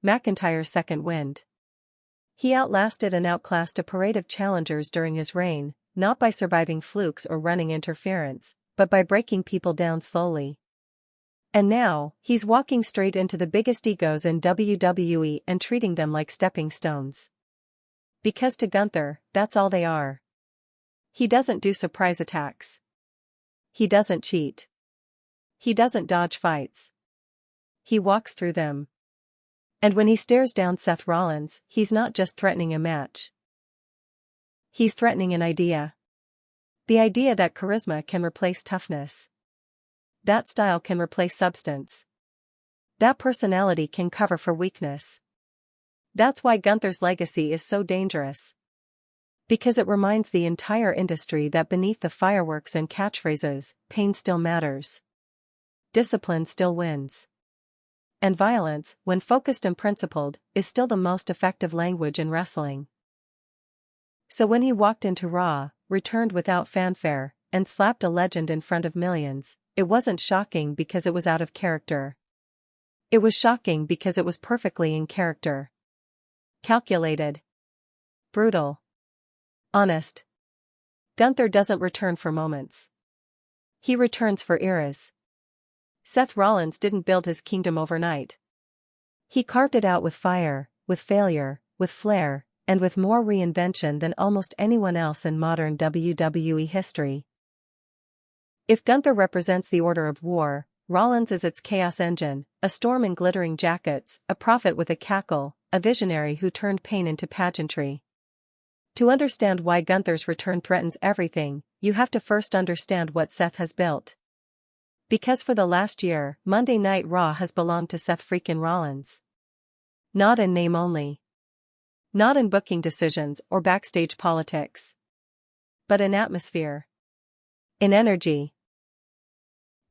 McIntyre's second wind. He outlasted and outclassed a parade of challengers during his reign, not by surviving flukes or running interference, but by breaking people down slowly. And now, he's walking straight into the biggest egos in WWE and treating them like stepping stones. Because to Gunther, that's all they are. He doesn't do surprise attacks. He doesn't cheat. He doesn't dodge fights. He walks through them. And when he stares down Seth Rollins, he's not just threatening a match. He's threatening an idea. The idea that charisma can replace toughness. That style can replace substance. That personality can cover for weakness. That's why Gunther's legacy is so dangerous. Because it reminds the entire industry that beneath the fireworks and catchphrases, pain still matters. Discipline still wins. And violence, when focused and principled, is still the most effective language in wrestling. So when he walked into Raw, returned without fanfare, and slapped a legend in front of millions, it wasn't shocking because it was out of character. It was shocking because it was perfectly in character. Calculated. Brutal. Honest. Gunther doesn't return for moments. He returns for eras. Seth Rollins didn't build his kingdom overnight. He carved it out with fire, with failure, with flair, and with more reinvention than almost anyone else in modern WWE history. If Gunther represents the order of war, Rollins is its chaos engine, a storm in glittering jackets, a prophet with a cackle, a visionary who turned pain into pageantry. To understand why Gunther's return threatens everything, you have to first understand what Seth has built. Because for the last year, Monday Night Raw has belonged to Seth freakin' Rollins. Not in name only. Not in booking decisions or backstage politics. But in atmosphere. In energy.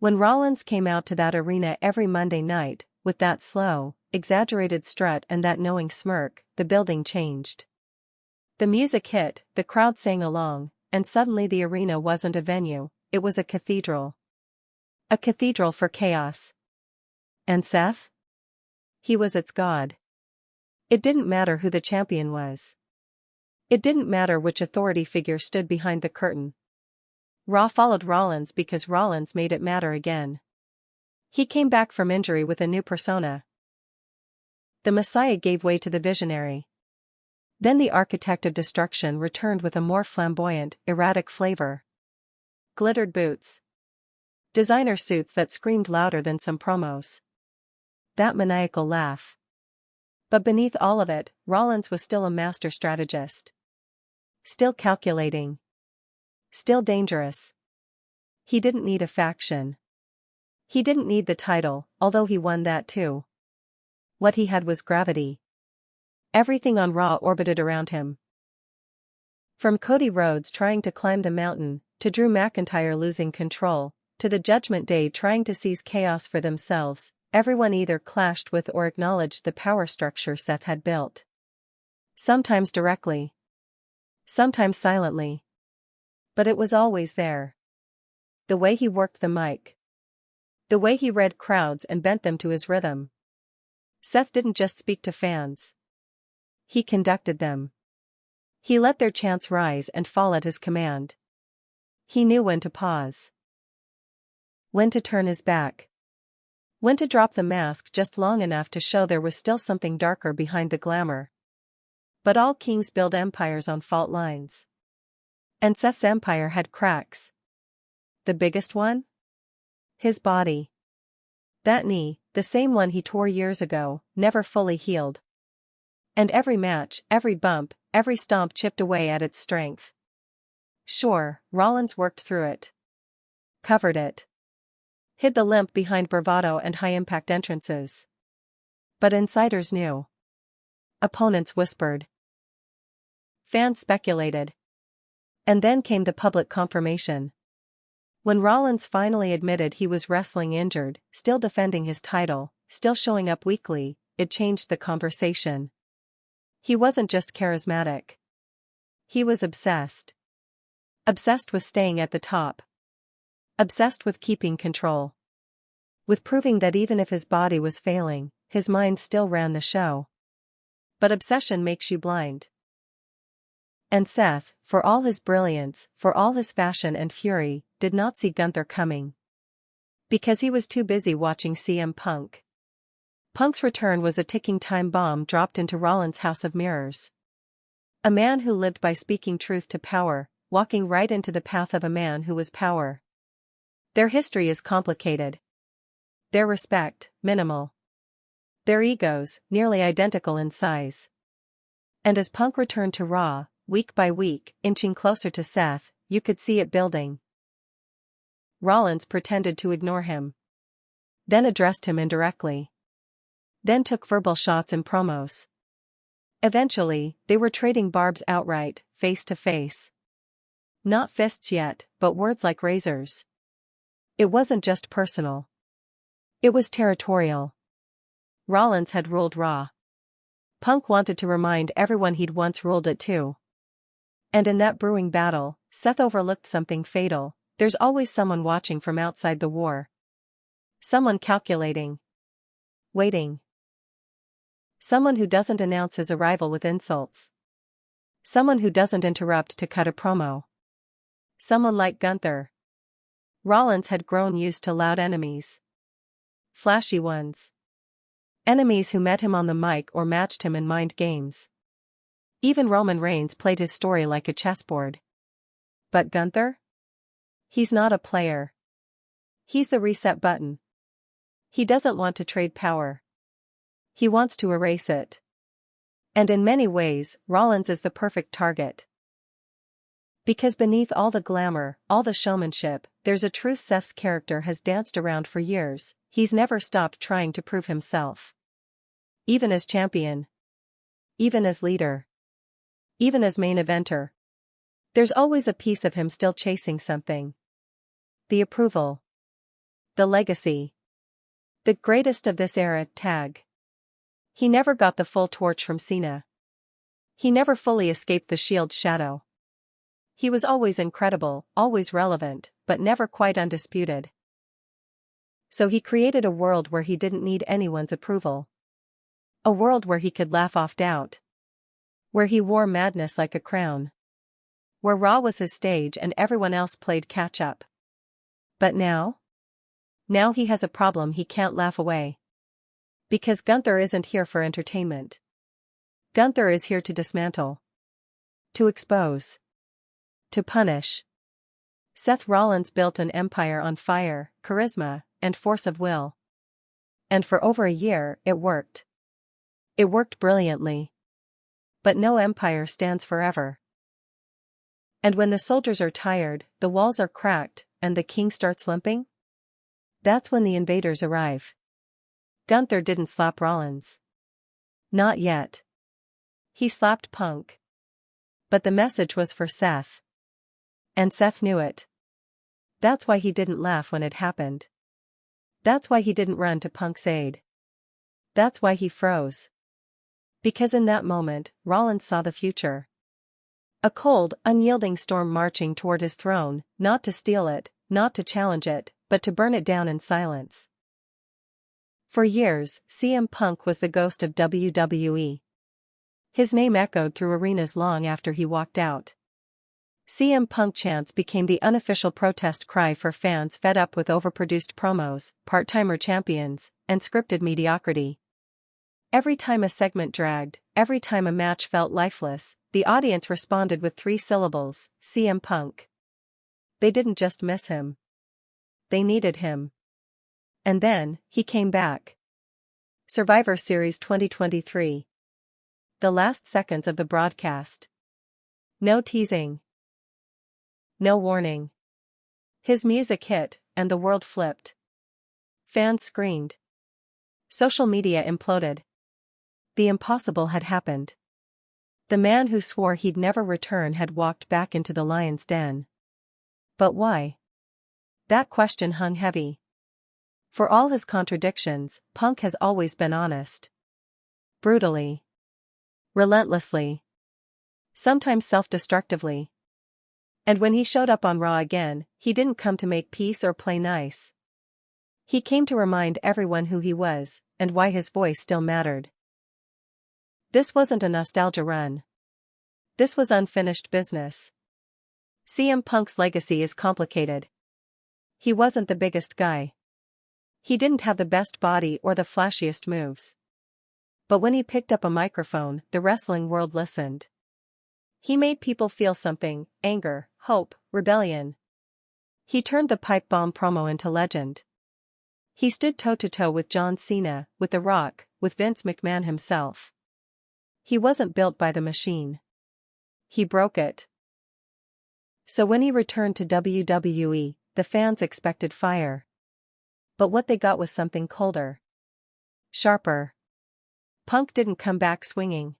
When Rollins came out to that arena every Monday night, with that slow, exaggerated strut and that knowing smirk, the building changed. The music hit, the crowd sang along, and suddenly the arena wasn't a venue, it was a cathedral. A cathedral for chaos. And Seth? He was its god. It didn't matter who the champion was. It didn't matter which authority figure stood behind the curtain. Raw followed Rollins because Rollins made it matter again. He came back from injury with a new persona. The Messiah gave way to the visionary. Then the architect of destruction returned with a more flamboyant, erratic flavor. Glittered boots. Designer suits that screamed louder than some promos. That maniacal laugh. But beneath all of it, Rollins was still a master strategist. Still calculating. Still dangerous. He didn't need a faction. He didn't need the title, although he won that too. What he had was gravity. Everything on Raw orbited around him. From Cody Rhodes trying to climb the mountain, to Drew McIntyre losing control, to the Judgment Day trying to seize chaos for themselves, everyone either clashed with or acknowledged the power structure Seth had built. Sometimes directly. Sometimes silently. But it was always there. The way he worked the mic. The way he read crowds and bent them to his rhythm. Seth didn't just speak to fans. He conducted them. He let their chants rise and fall at his command. He knew when to pause. When to turn his back. When to drop the mask just long enough to show there was still something darker behind the glamour. But all kings build empires on fault lines. And Seth's empire had cracks. The biggest one? His body. That knee, the same one he tore years ago, never fully healed. And every match, every bump, every stomp chipped away at its strength. Sure, Rollins worked through it. Covered it. Hid the limp behind bravado and high-impact entrances. But insiders knew. Opponents whispered. Fans speculated. And then came the public confirmation. When Rollins finally admitted he was wrestling injured, still defending his title, still showing up weekly, it changed the conversation. He wasn't just charismatic. He was obsessed. Obsessed with staying at the top. Obsessed with keeping control. With proving that even if his body was failing, his mind still ran the show. But obsession makes you blind. And Seth, for all his brilliance, for all his fashion and fury, did not see Gunther coming. Because he was too busy watching CM Punk. Punk's return was a ticking time bomb dropped into Rollins' house of mirrors. A man who lived by speaking truth to power, walking right into the path of a man who was power. Their history is complicated. Their respect, minimal. Their egos, nearly identical in size. And as Punk returned to Raw, week by week, inching closer to Seth, you could see it building. Rollins pretended to ignore him. Then addressed him indirectly. Then took verbal shots in promos. Eventually, they were trading barbs outright, face to face. Not fists yet, but words like razors. It wasn't just personal. It was territorial. Rollins had ruled Raw. Punk wanted to remind everyone he'd once ruled it too. And in that brewing battle, Seth overlooked something fatal. There's always someone watching from outside the war. Someone calculating. Waiting. Someone who doesn't announce his arrival with insults. Someone who doesn't interrupt to cut a promo. Someone like Gunther. Rollins had grown used to loud enemies. Flashy ones. Enemies who met him on the mic or matched him in mind games. Even Roman Reigns played his story like a chessboard. But Gunther? He's not a player. He's the reset button. He doesn't want to trade power. He wants to erase it. And in many ways, Rollins is the perfect target. Because beneath all the glamour, all the showmanship, there's a truth Seth's character has danced around for years. He's never stopped trying to prove himself. Even as champion. Even as leader. Even as main eventer. There's always a piece of him still chasing something. The approval. The legacy. The greatest of this era tag. He never got the full torch from Cena. He never fully escaped the Shield's shadow. He was always incredible, always relevant, but never quite undisputed. So he created a world where he didn't need anyone's approval. A world where he could laugh off doubt. Where he wore madness like a crown. Where Raw was his stage and everyone else played catch-up. But now? Now he has a problem he can't laugh away. Because Gunther isn't here for entertainment. Gunther is here to dismantle. To expose. To punish. Seth Rollins built an empire on fire, charisma, and force of will. And for over a year, it worked. It worked brilliantly. But no empire stands forever. And when the soldiers are tired, the walls are cracked, and the king starts limping? That's when the invaders arrive. Gunther didn't slap Rollins. Not yet. He slapped Punk. But the message was for Seth. And Seth knew it. That's why he didn't laugh when it happened. That's why he didn't run to Punk's aid. That's why he froze. Because in that moment, Rollins saw the future. A cold, unyielding storm marching toward his throne, not to steal it, not to challenge it, but to burn it down in silence. For years, CM Punk was the ghost of WWE. His name echoed through arenas long after he walked out. CM Punk chants became the unofficial protest cry for fans fed up with overproduced promos, part-timer champions, and scripted mediocrity. Every time a segment dragged, every time a match felt lifeless, the audience responded with 3 syllables, CM Punk. They didn't just miss him. They needed him. And then, he came back. Survivor Series 2023. The last seconds of the broadcast. No teasing. No warning. His music hit, and the world flipped. Fans screamed. Social media imploded. The impossible had happened. The man who swore he'd never return had walked back into the lion's den. But why? That question hung heavy. For all his contradictions, Punk has always been honest. Brutally. Relentlessly. Sometimes self-destructively. And when he showed up on Raw again, he didn't come to make peace or play nice. He came to remind everyone who he was, and why his voice still mattered. This wasn't a nostalgia run. This was unfinished business. CM Punk's legacy is complicated. He wasn't the biggest guy. He didn't have the best body or the flashiest moves. But when he picked up a microphone, the wrestling world listened. He made people feel something: anger, hope, rebellion. He turned the pipe bomb promo into legend. He stood toe-to-toe with John Cena, with The Rock, with Vince McMahon himself. He wasn't built by the machine. He broke it. So when he returned to WWE, the fans expected fire. But what they got was something colder. Sharper. Punk didn't come back swinging.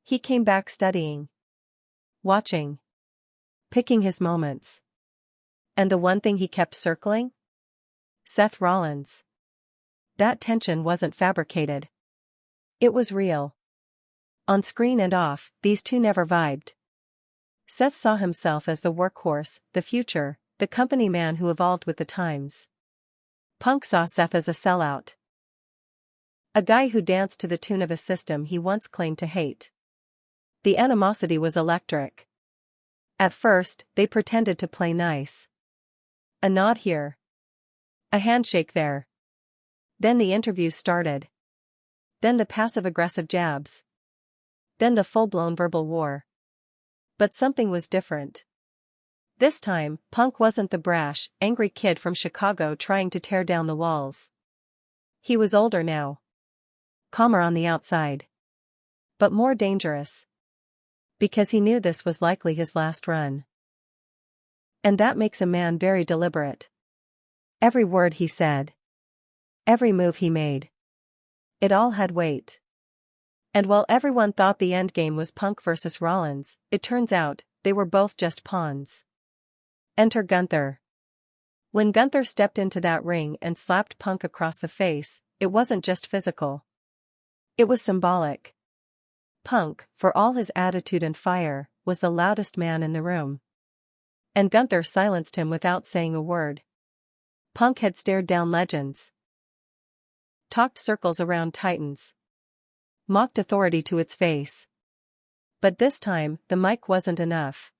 He came back studying. Watching. Picking his moments. And the one thing he kept circling? Seth Rollins. That tension wasn't fabricated. It was real. On screen and off, these two never vibed. Seth saw himself as the workhorse, the future, the company man who evolved with the times. Punk saw Seth as a sellout. A guy who danced to the tune of a system he once claimed to hate. The animosity was electric. At first, they pretended to play nice. A nod here. A handshake there. Then the interviews started. Then the passive-aggressive jabs. Then the full-blown verbal war. But something was different. This time, Punk wasn't the brash, angry kid from Chicago trying to tear down the walls. He was older now. Calmer on the outside. But more dangerous. Because he knew this was likely his last run. And that makes a man very deliberate. Every word he said. Every move he made. It all had weight. And while everyone thought the endgame was Punk versus Rollins, it turns out, they were both just pawns. Enter Gunther. When Gunther stepped into that ring and slapped Punk across the face, it wasn't just physical. It was symbolic. Punk, for all his attitude and fire, was the loudest man in the room. And Gunther silenced him without saying a word. Punk had stared down legends. Talked circles around titans. Mocked authority to its face. But this time, the mic wasn't enough.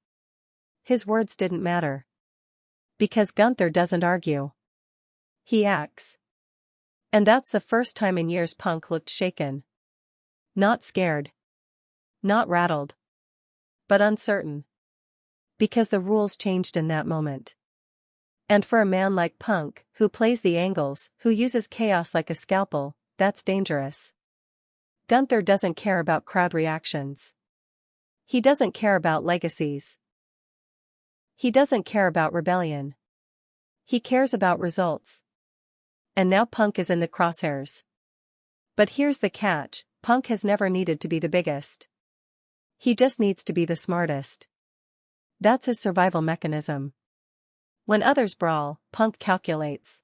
His words didn't matter. Because Gunther doesn't argue. He acts. And that's the first time in years Punk looked shaken. Not scared. Not rattled. But uncertain. Because the rules changed in that moment. And for a man like Punk, who plays the angles, who uses chaos like a scalpel, that's dangerous. Gunther doesn't care about crowd reactions. He doesn't care about legacies. He doesn't care about rebellion. He cares about results. And now Punk is in the crosshairs. But here's the catch: Punk has never needed to be the biggest. He just needs to be the smartest. That's his survival mechanism. When others brawl, Punk calculates.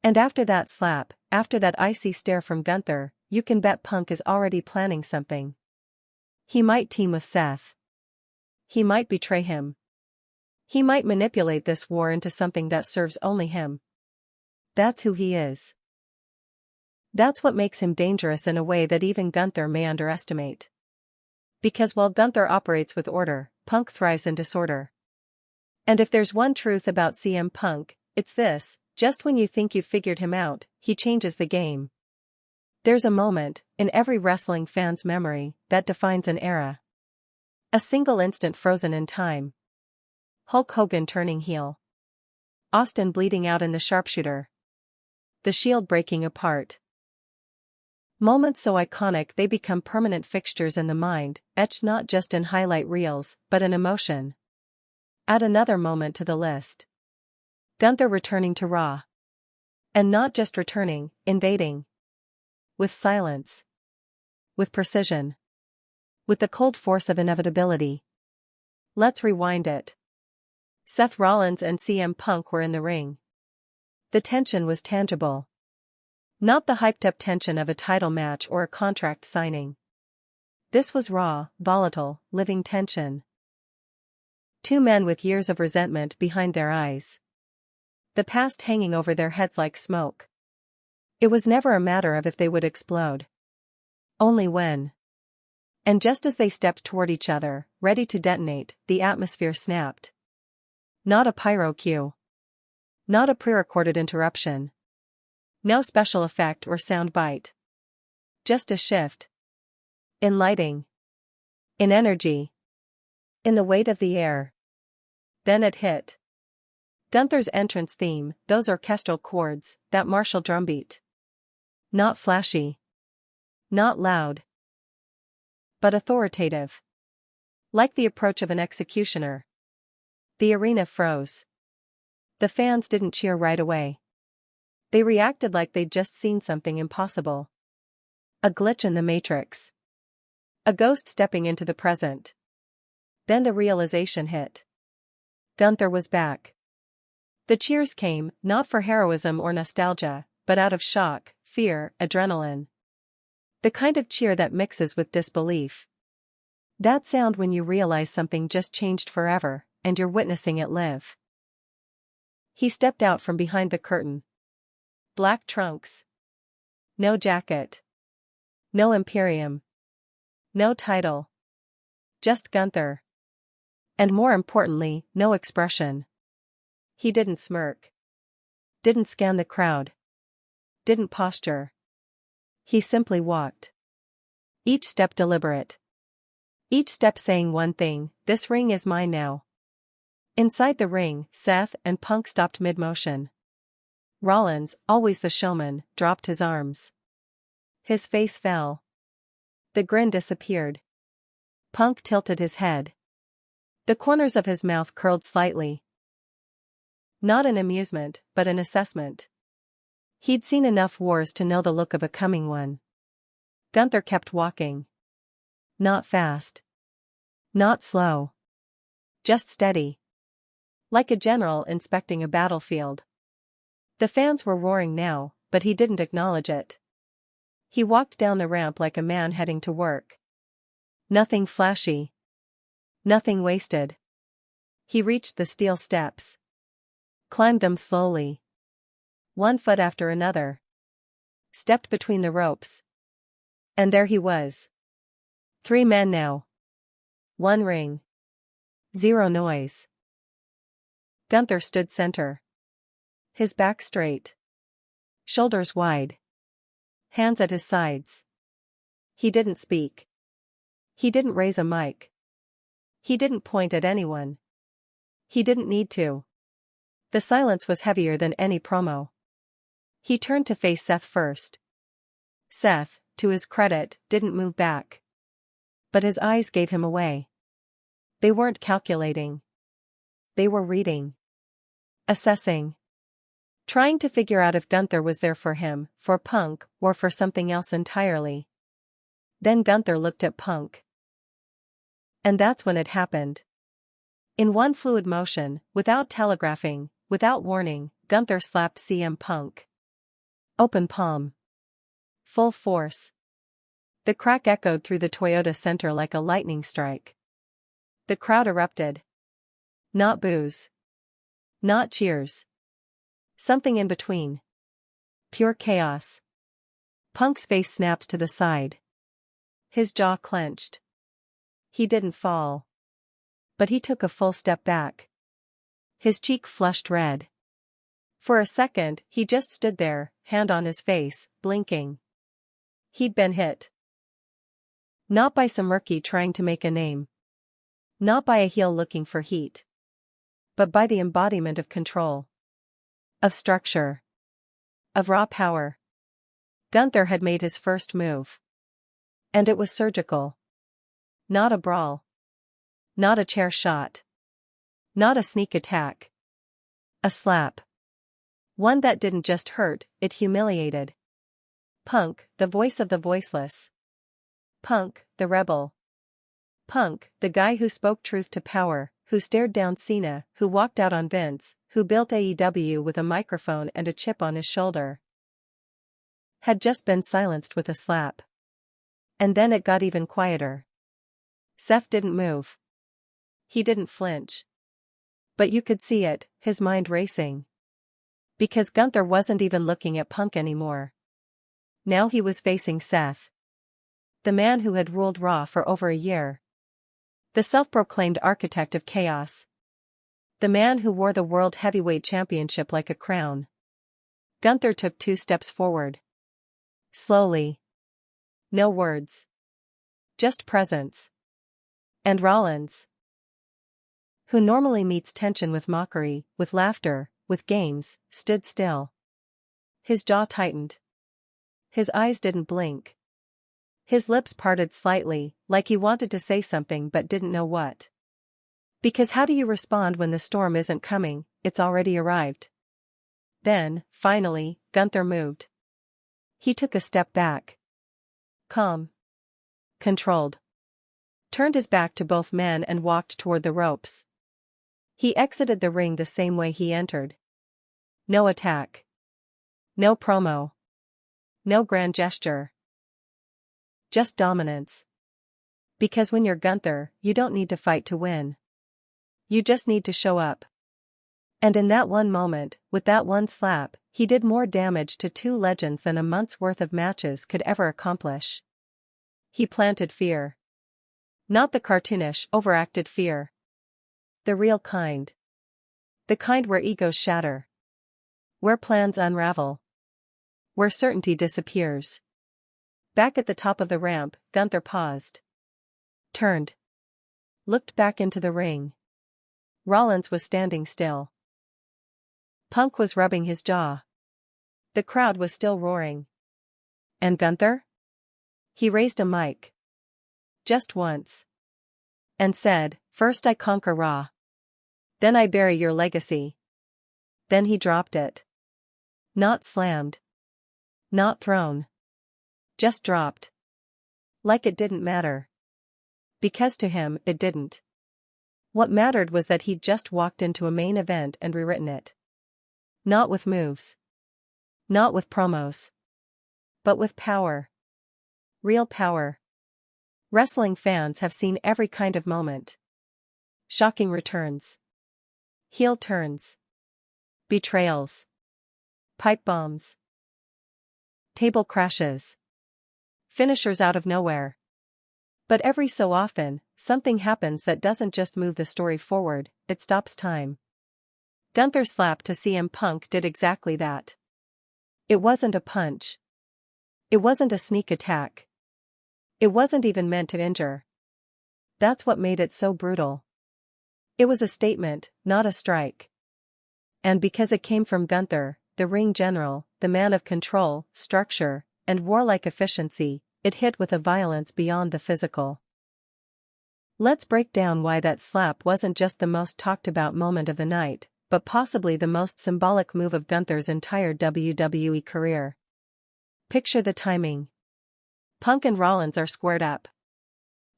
And after that slap, after that icy stare from Gunther, you can bet Punk is already planning something. He might team with Seth. He might betray him. He might manipulate this war into something that serves only him. That's who he is. That's what makes him dangerous in a way that even Gunther may underestimate. Because while Gunther operates with order, Punk thrives in disorder. And if there's one truth about CM Punk, it's this: just when you think you've figured him out, he changes the game. There's a moment, in every wrestling fan's memory, that defines an era. A single instant frozen in time. Hulk Hogan turning heel. Austin bleeding out in the sharpshooter. The Shield breaking apart. Moments so iconic they become permanent fixtures in the mind, etched not just in highlight reels, but in emotion. Add another moment to the list. Gunther returning to Raw. And not just returning, invading. With silence. With precision. With the cold force of inevitability. Let's rewind it. Seth Rollins and CM Punk were in the ring. The tension was tangible. Not the hyped-up tension of a title match or a contract signing. This was raw, volatile, living tension. Two men with years of resentment behind their eyes. The past hanging over their heads like smoke. It was never a matter of if they would explode. Only when. And just as they stepped toward each other, ready to detonate, the atmosphere snapped. Not a pyro cue. Not a pre-recorded interruption. No special effect or sound bite. Just a shift. In lighting. In energy. In the weight of the air. Then it hit. Gunther's entrance theme, those orchestral chords, that martial drumbeat. Not flashy. Not loud. But authoritative. Like the approach of an executioner. The arena froze. The fans didn't cheer right away. They reacted like they'd just seen something impossible. A glitch in the matrix. A ghost stepping into the present. Then the realization hit. Gunther was back. The cheers came, not for heroism or nostalgia, but out of shock, fear, adrenaline. The kind of cheer that mixes with disbelief. That sound when you realize something just changed forever, and you're witnessing it live. He stepped out from behind the curtain. Black trunks. No jacket. No Imperium. No title. Just Gunther. And more importantly, no expression. He didn't smirk. Didn't scan the crowd. Didn't posture. He simply walked. Each step deliberate. Each step saying one thing, this ring is mine now. Inside the ring, Seth and Punk stopped mid-motion. Rollins, always the showman, dropped his arms. His face fell. The grin disappeared. Punk tilted his head. The corners of his mouth curled slightly. Not in amusement, but in assessment. He'd seen enough wars to know the look of a coming one. Gunther kept walking. Not fast. Not slow. Just steady. Like a general inspecting a battlefield. The fans were roaring now, but he didn't acknowledge it. He walked down the ramp like a man heading to work. Nothing flashy. Nothing wasted. He reached the steel steps. Climbed them slowly. One foot after another. Stepped between the ropes. And there he was. 3 men now. 1 ring. 0 noise. Gunther stood center. His back straight. Shoulders wide. Hands at his sides. He didn't speak. He didn't raise a mic. He didn't point at anyone. He didn't need to. The silence was heavier than any promo. He turned to face Seth first. Seth, to his credit, didn't move back. But his eyes gave him away. They weren't calculating. They were reading. Assessing. Trying to figure out if Gunther was there for him, for Punk, or for something else entirely. Then Gunther looked at Punk. And that's when it happened. In one fluid motion, without telegraphing, without warning, Gunther slapped CM Punk. Open palm. Full force. The crack echoed through the Toyota Center like a lightning strike. The crowd erupted. Not boos. Not cheers. Something in between. Pure chaos. Punk's face snapped to the side. His jaw clenched. He didn't fall. But he took a full step back. His cheek flushed red. For a second, he just stood there, hand on his face, blinking. He'd been hit. Not by some rookie trying to make a name. Not by a heel looking for heat. But by the embodiment of control. Of structure. Of raw power. Gunther had made his first move. And it was surgical. Not a brawl. Not a chair shot. Not a sneak attack. A slap. One that didn't just hurt, it humiliated. Punk, the voice of the voiceless. Punk, the rebel. Punk, the guy who spoke truth to power, who stared down Cena, who walked out on Vince, who built AEW with a microphone and a chip on his shoulder. Had just been silenced with a slap. And then it got even quieter. Seth didn't move. He didn't flinch. But you could see it, his mind racing. Because Gunther wasn't even looking at Punk anymore. Now he was facing Seth, the man who had ruled Raw for over a year. The self-proclaimed architect of chaos. The man who wore the World Heavyweight Championship like a crown. Gunther took 2 steps forward. Slowly. No words. Just presence. And Rollins, who normally meets tension with mockery, with laughter, with games, stood still. His jaw tightened. His eyes didn't blink. His lips parted slightly, like he wanted to say something but didn't know what. Because how do you respond when the storm isn't coming, it's already arrived? Then, finally, Gunther moved. He took a step back. Calm. Controlled. Turned his back to both men and walked toward the ropes. He exited the ring the same way he entered. No attack. No promo. No grand gesture. Just dominance. Because when you're Gunther, you don't need to fight to win. You just need to show up. And in that one moment, with that one slap, he did more damage to 2 legends than a month's worth of matches could ever accomplish. He planted fear. Not the cartoonish, overacted fear. The real kind. The kind where egos shatter. Where plans unravel. Where certainty disappears. Back at the top of the ramp, Gunther paused. Turned. Looked back into the ring. Rollins was standing still. Punk was rubbing his jaw. The crowd was still roaring. And Gunther? He raised a mic. Just once. And said, "First I conquer Raw. Then I bury your legacy." Then he dropped it. Not slammed. Not thrown. Just dropped. Like it didn't matter. Because to him, it didn't. What mattered was that he'd just walked into a main event and rewritten it. Not with moves. Not with promos. But with power. Real power. Wrestling fans have seen every kind of moment. Shocking returns. Heel turns. Betrayals. Pipe bombs. Table crashes. Finishers out of nowhere. But every so often, something happens that doesn't just move the story forward, it stops time. Gunther's slap to CM Punk did exactly that. It wasn't a punch. It wasn't a sneak attack. It wasn't even meant to injure. That's what made it so brutal. It was a statement, not a strike. And because it came from Gunther, the ring general, the man of control, structure, and warlike efficiency, it hit with a violence beyond the physical. Let's break down why that slap wasn't just the most talked about moment of the night, but possibly the most symbolic move of Gunther's entire WWE career. Picture the timing. Punk and Rollins are squared up.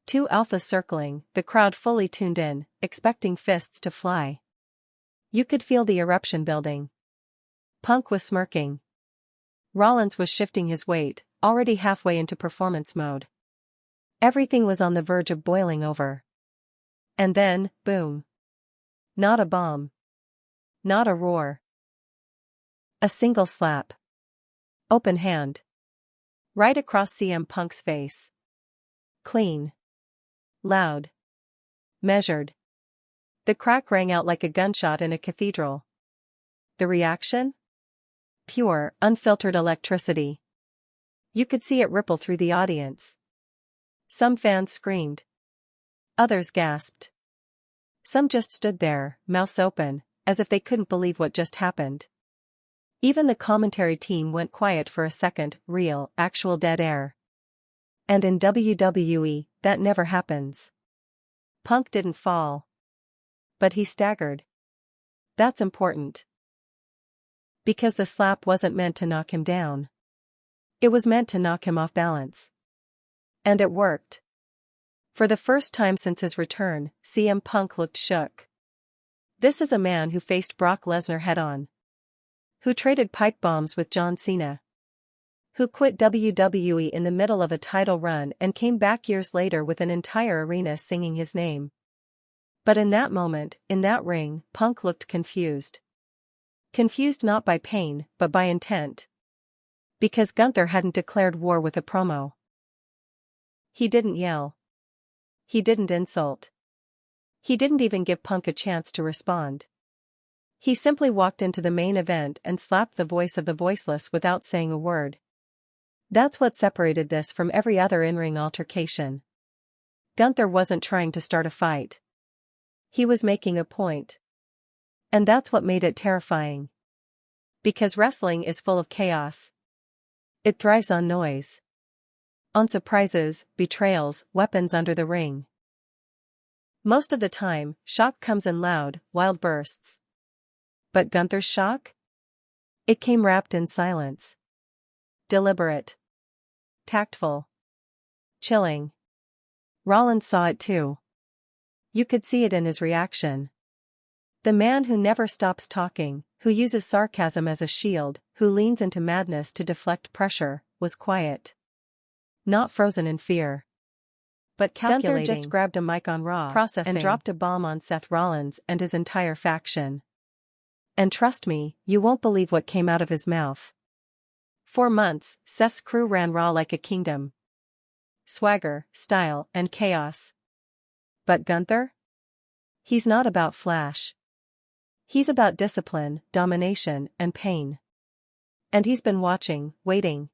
2 alphas circling, the crowd fully tuned in, expecting fists to fly. You could feel the eruption building. Punk was smirking. Rollins was shifting his weight, already halfway into performance mode. Everything was on the verge of boiling over. And then, boom. Not a bomb. Not a roar. A single slap. Open hand. Right across CM Punk's face. Clean. Loud. Measured. The crack rang out like a gunshot in a cathedral. The reaction? Pure, unfiltered electricity. You could see it ripple through the audience. Some fans screamed. Others gasped. Some just stood there, mouths open, as if they couldn't believe what just happened. Even the commentary team went quiet for a second, real, actual dead air. And in WWE, that never happens. Punk didn't fall. But he staggered. That's important. Because the slap wasn't meant to knock him down. It was meant to knock him off balance. And it worked. For the first time since his return, CM Punk looked shook. This is a man who faced Brock Lesnar head-on. Who traded pipe bombs with John Cena. Who quit WWE in the middle of a title run and came back years later with an entire arena singing his name. But in that moment, in that ring, Punk looked confused. Confused not by pain, but by intent. Because Gunther hadn't declared war with a promo. He didn't yell. He didn't insult. He didn't even give Punk a chance to respond. He simply walked into the main event and slapped the voice of the voiceless without saying a word. That's what separated this from every other in-ring altercation. Gunther wasn't trying to start a fight. He was making a point. And that's what made it terrifying. Because wrestling is full of chaos. It thrives on noise. On surprises, betrayals, weapons under the ring. Most of the time, shock comes in loud, wild bursts. But Gunther's shock? It came wrapped in silence. Deliberate. Tactful. Chilling. Rollins saw it too. You could see it in his reaction. The man who never stops talking, who uses sarcasm as a shield, who leans into madness to deflect pressure, was quiet. Not frozen in fear. But calculating. Gunther just grabbed a mic on Raw, processing, and dropped a bomb on Seth Rollins and his entire faction. And trust me, you won't believe what came out of his mouth. For months, Seth's crew ran Raw like a kingdom. Swagger, style, and chaos. But Gunther? He's not about flash. He's about discipline, domination, and pain. And he's been watching, waiting.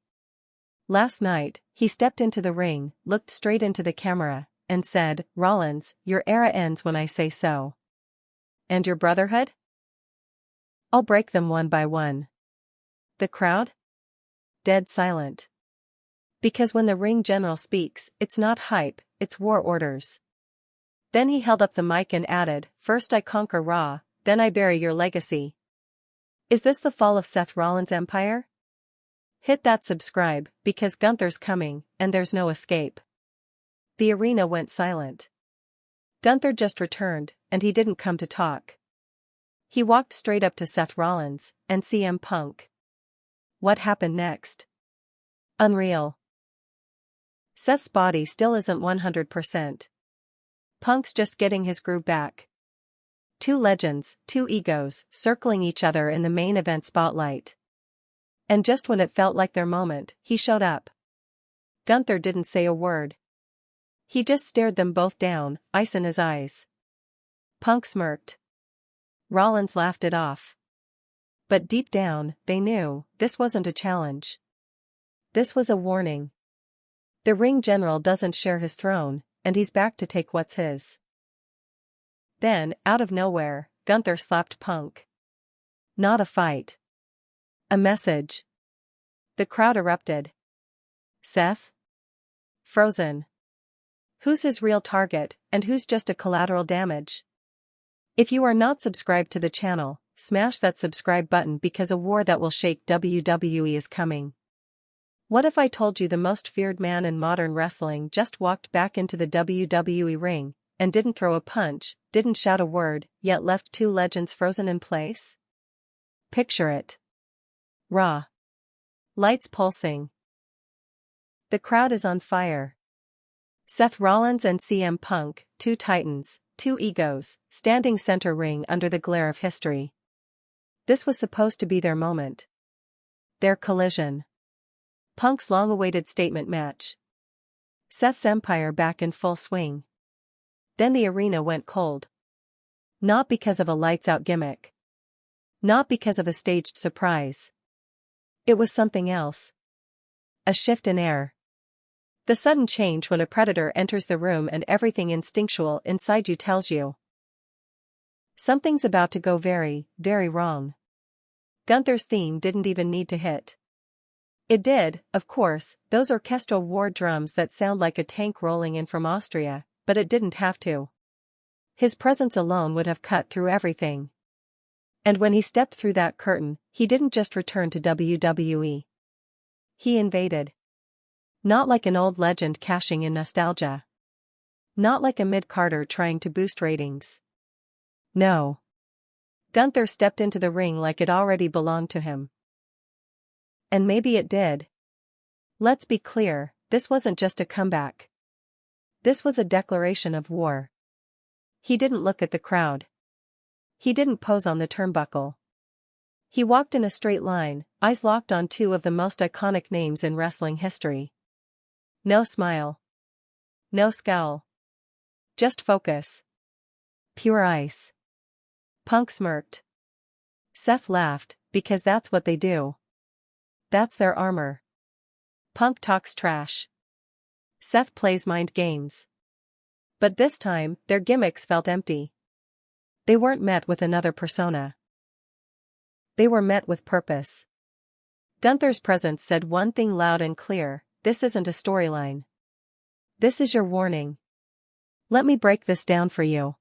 Last night, he stepped into the ring, looked straight into the camera, and said, "Rollins, your era ends when I say so. And your brotherhood? I'll break them one by one." The crowd? Dead silent. Because when the ring general speaks, it's not hype, it's war orders. Then he held up the mic and added, "First I conquer Raw, then I bury your legacy." Is this the fall of Seth Rollins' empire? Hit that subscribe, because Gunther's coming, and there's no escape. The arena went silent. Gunther just returned, and he didn't come to talk. He walked straight up to Seth Rollins and CM Punk. What happened next? Unreal. Seth's body still isn't 100%. Punk's just getting his groove back. Two legends, two egos, circling each other in the main event spotlight. And just when it felt like their moment, he showed up. Gunther didn't say a word. He just stared them both down, ice in his eyes. Punk smirked. Rollins laughed it off. But deep down, they knew, this wasn't a challenge. This was a warning. The ring general doesn't share his throne, and he's back to take what's his. Then, out of nowhere, Gunther slapped Punk. Not a fight. A message. The crowd erupted. Seth? Frozen. Who's his real target, and who's just a collateral damage? If you are not subscribed to the channel, smash that subscribe button because a war that will shake WWE is coming. What if I told you the most feared man in modern wrestling just walked back into the WWE ring, and didn't throw a punch, didn't shout a word, yet left two legends frozen in place? Picture it. Raw. Lights pulsing. The crowd is on fire. Seth Rollins and CM Punk, two titans, two egos, standing center ring under the glare of history. This was supposed to be their moment. Their collision. Punk's long-awaited statement match. Seth's empire back in full swing. Then the arena went cold. Not because of a lights-out gimmick. Not because of a staged surprise. It was something else. A shift in air. The sudden change when a predator enters the room and everything instinctual inside you tells you something's about to go very, very wrong. Gunther's theme didn't even need to hit. It did, of course, those orchestral war drums that sound like a tank rolling in from Austria, but it didn't have to. His presence alone would have cut through everything. And when he stepped through that curtain, he didn't just return to WWE. He invaded. Not like an old legend cashing in nostalgia. Not like a mid-carder trying to boost ratings. No. Gunther stepped into the ring like it already belonged to him. And maybe it did. Let's be clear, this wasn't just a comeback. This was a declaration of war. He didn't look at the crowd. He didn't pose on the turnbuckle. He walked in a straight line, eyes locked on two of the most iconic names in wrestling history. No smile. No scowl. Just focus. Pure ice. Punk smirked. Seth laughed, because that's what they do. That's their armor. Punk talks trash. Seth plays mind games. But this time, their gimmicks felt empty. They weren't met with another persona. They were met with purpose. Gunther's presence said one thing loud and clear: this isn't a storyline. This is your warning. Let me break this down for you.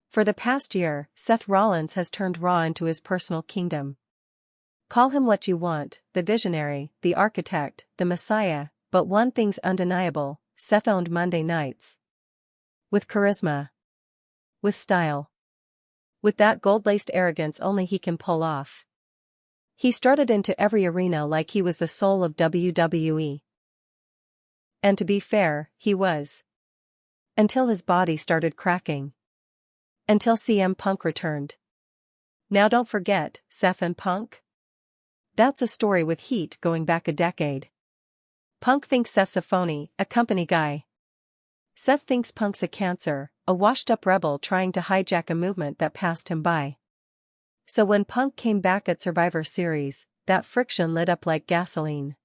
For the past year, Seth Rollins has turned Raw into his personal kingdom. Call him what you want, the visionary, the architect, the messiah, but one thing's undeniable: Seth owned Monday nights. With charisma. With style. With that gold-laced arrogance only he can pull off. He strutted into every arena like he was the soul of WWE. And to be fair, he was. Until his body started cracking. Until CM Punk returned. Now don't forget, Seth and Punk? That's a story with heat going back a decade. Punk thinks Seth's a phony, a company guy. Seth thinks Punk's a cancer, a washed-up rebel trying to hijack a movement that passed him by. So when Punk came back at Survivor Series, that friction lit up like gasoline.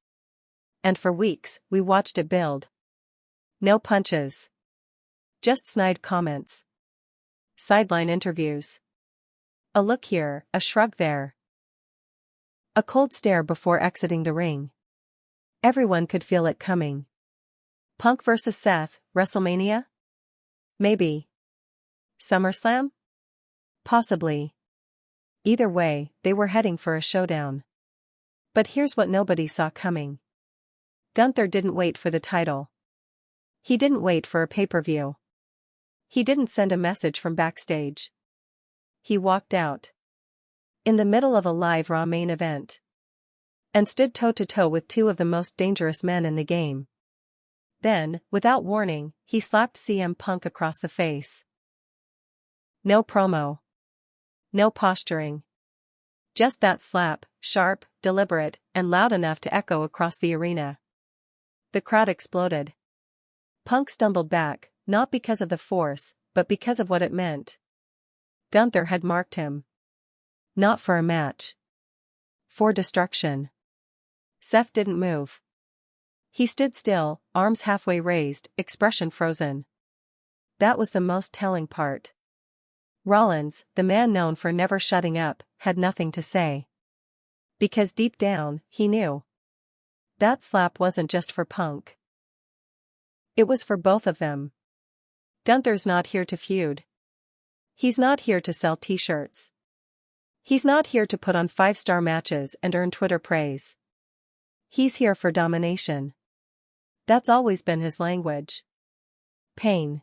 And for weeks, we watched it build. No punches. Just snide comments. Sideline interviews. A look here, a shrug there. A cold stare before exiting the ring. Everyone could feel it coming. Punk vs. Seth, WrestleMania? Maybe. SummerSlam? Possibly. Either way, they were heading for a showdown. But here's what nobody saw coming. Gunther didn't wait for the title. He didn't wait for a pay-per-view. He didn't send a message from backstage. He walked out. In the middle of a live Raw main event. And stood toe-to-toe with two of the most dangerous men in the game. Then, without warning, he slapped CM Punk across the face. No promo. No posturing. Just that slap, sharp, deliberate, and loud enough to echo across the arena. The crowd exploded. Punk stumbled back, not because of the force, but because of what it meant. Gunther had marked him. Not for a match. For destruction. Seth didn't move. He stood still, arms halfway raised, expression frozen. That was the most telling part. Rollins, the man known for never shutting up, had nothing to say. Because deep down, he knew. That slap wasn't just for Punk. It was for both of them. Gunther's not here to feud. He's not here to sell t-shirts. He's not here to put on 5-star matches and earn Twitter praise. He's here for domination. That's always been his language. Pain.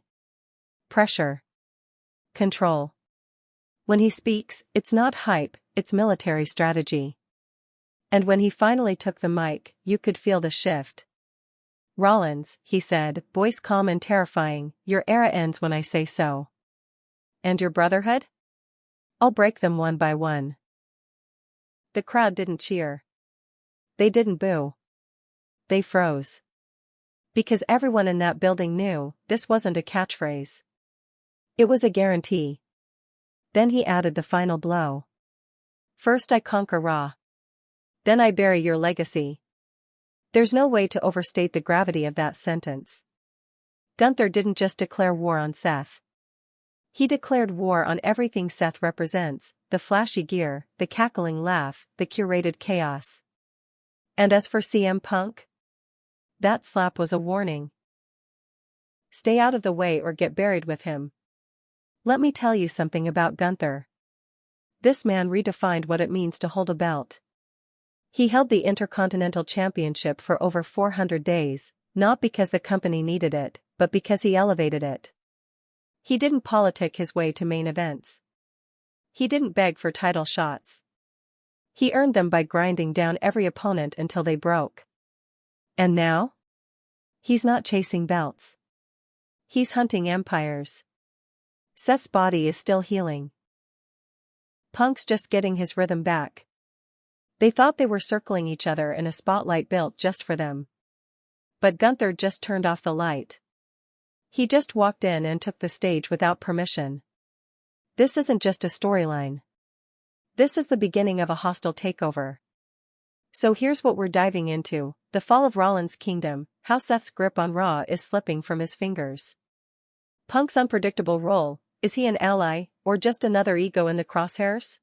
Pressure. Control. When he speaks, it's not hype, it's military strategy. And when he finally took the mic, you could feel the shift. Rollins, he said, voice calm and terrifying, your era ends when I say so. And your brotherhood? I'll break them one by one. The crowd didn't cheer. They didn't boo. They froze. Because everyone in that building knew, this wasn't a catchphrase. It was a guarantee. Then he added the final blow. First I conquer Raw. Then I bury your legacy. There's no way to overstate the gravity of that sentence. Gunther didn't just declare war on Seth. He declared war on everything Seth represents, the flashy gear, the cackling laugh, the curated chaos. And as for CM Punk? That slap was a warning. Stay out of the way or get buried with him. Let me tell you something about Gunther. This man redefined what it means to hold a belt. He held the Intercontinental Championship for over 400 days, not because the company needed it, but because he elevated it. He didn't politic his way to main events. He didn't beg for title shots. He earned them by grinding down every opponent until they broke. And now? He's not chasing belts. He's hunting empires. Seth's body is still healing. Punk's just getting his rhythm back, They thought they were circling each other in a spotlight built just for them. But Gunther just turned off the light. He just walked in and took the stage without permission. This isn't just a storyline. This is the beginning of a hostile takeover. So here's what we're diving into: the fall of Rollins' kingdom, how Seth's grip on Raw is slipping from his fingers. Punk's unpredictable role, is he an ally, or just another ego in the crosshairs?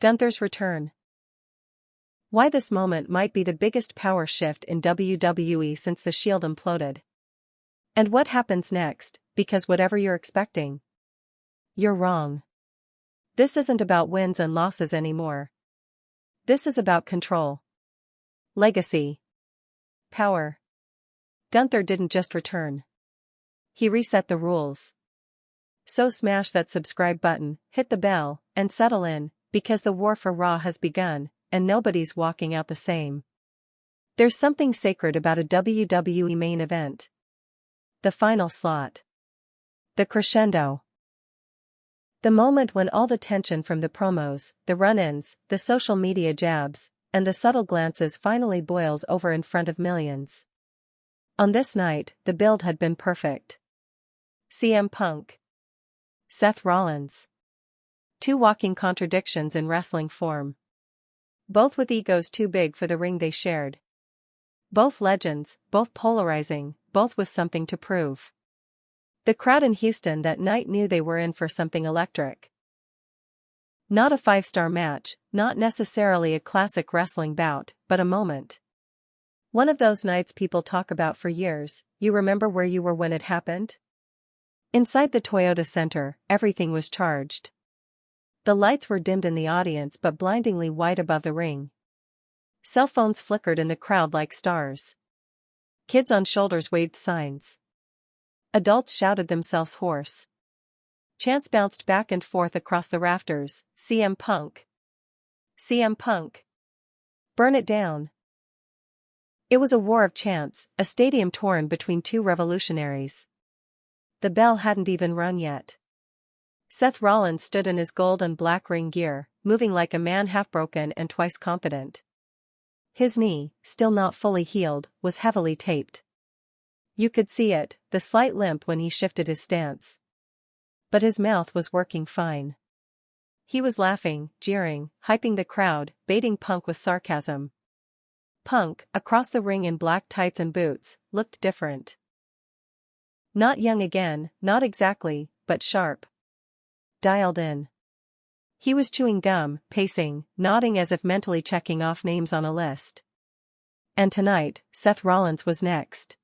Gunther's return. Why this moment might be the biggest power shift in WWE since the Shield imploded. And what happens next, because whatever you're expecting, you're wrong. This isn't about wins and losses anymore. This is about control. Legacy. Power. Gunther didn't just return. He reset the rules. So smash that subscribe button, hit the bell, and settle in, because the war for Raw has begun, and nobody's walking out the same. There's something sacred about a WWE main event. The final slot. The crescendo. The moment when all the tension from the promos, the run-ins, the social media jabs, and the subtle glances finally boils over in front of millions. On this night, the build had been perfect. CM Punk. Seth Rollins. Two walking contradictions in wrestling form. Both with egos too big for the ring they shared. Both legends, both polarizing, both with something to prove. The crowd in Houston that night knew they were in for something electric. Not a five-star match, not necessarily a classic wrestling bout, but a moment. One of those nights people talk about for years. You remember where you were when it happened? Inside the Toyota Center, everything was charged. The lights were dimmed in the audience but blindingly white above the ring. Cell phones flickered in the crowd like stars. Kids on shoulders waved signs. Adults shouted themselves hoarse. Chants bounced back and forth across the rafters. CM Punk. CM Punk. Burn it down. It was a war of chants, a stadium torn between two revolutionaries. The bell hadn't even rung yet. Seth Rollins stood in his gold and black ring gear, moving like a man half broken and twice confident. His knee, still not fully healed, was heavily taped. You could see it, the slight limp when he shifted his stance. But his mouth was working fine. He was laughing, jeering, hyping the crowd, baiting Punk with sarcasm. Punk, across the ring in black tights and boots, looked different. Not young again, not exactly, but sharp. Dialed in. He was chewing gum, pacing, nodding as if mentally checking off names on a list. And tonight, Seth Rollins was next.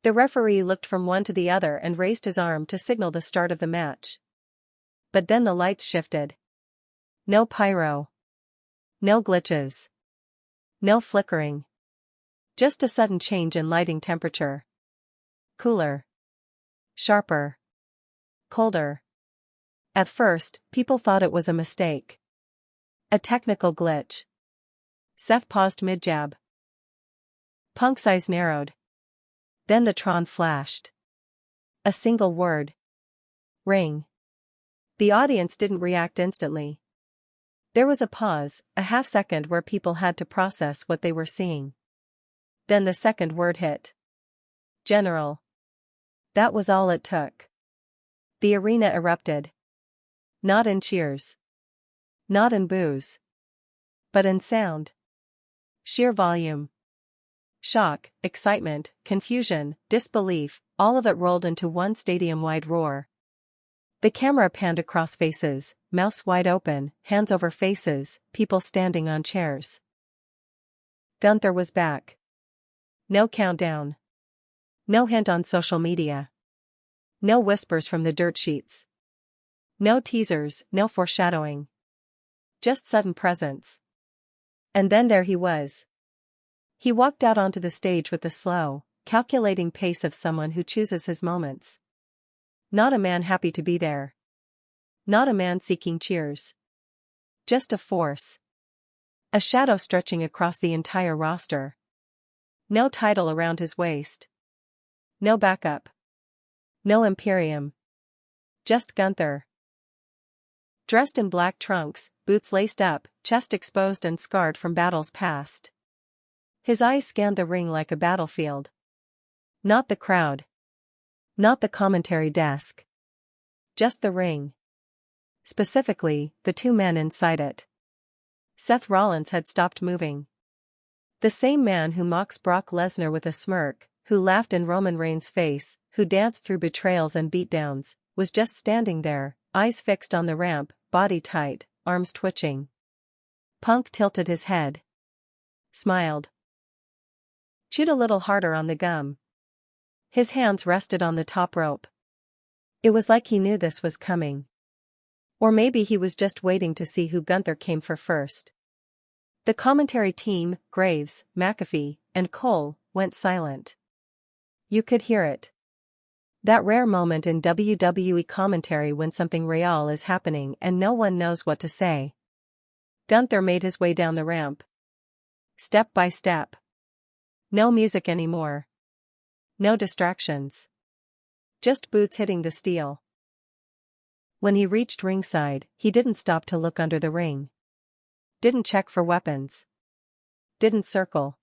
The referee looked from one to the other and raised his arm to signal the start of the match. But then the lights shifted. No pyro. No glitches. No flickering. Just a sudden change in lighting temperature. Cooler. Sharper. Colder. At first, people thought it was a mistake. A technical glitch. Seth paused mid-jab. Punk's eyes narrowed. Then the Tron flashed. A single word. Ring. The audience didn't react instantly. There was a pause, a half-second where people had to process what they were seeing. Then the second word hit. General. That was all it took. The arena erupted. Not in cheers. Not in boos. But in sound. Sheer volume. Shock, excitement, confusion, disbelief, all of it rolled into one stadium-wide roar. The camera panned across faces, mouths wide open, hands over faces, people standing on chairs. Gunther was back. No countdown. No hint on social media. No whispers from the dirt sheets. No teasers, no foreshadowing. Just sudden presence. And then there he was. He walked out onto the stage with the slow, calculating pace of someone who chooses his moments. Not a man happy to be there. Not a man seeking cheers. Just a force. A shadow stretching across the entire roster. No title around his waist. No backup. No Imperium. Just Gunther. Dressed in black trunks, boots laced up, chest exposed and scarred from battles past. His eyes scanned the ring like a battlefield. Not the crowd. Not the commentary desk. Just the ring. Specifically, the two men inside it. Seth Rollins had stopped moving. The same man who mocks Brock Lesnar with a smirk, who laughed in Roman Reigns' face, who danced through betrayals and beatdowns, was just standing there, eyes fixed on the ramp, body tight, arms twitching. Punk tilted his head. Smiled. Chewed a little harder on the gum. His hands rested on the top rope. It was like he knew this was coming. Or maybe he was just waiting to see who Gunther came for first. The commentary team, Graves, McAfee, and Cole, went silent. You could hear it. That rare moment in WWE commentary when something real is happening and no one knows what to say. Gunther made his way down the ramp. Step by step. No music anymore. No distractions. Just boots hitting the steel. When he reached ringside, he didn't stop to look under the ring. Didn't check for weapons. Didn't circle.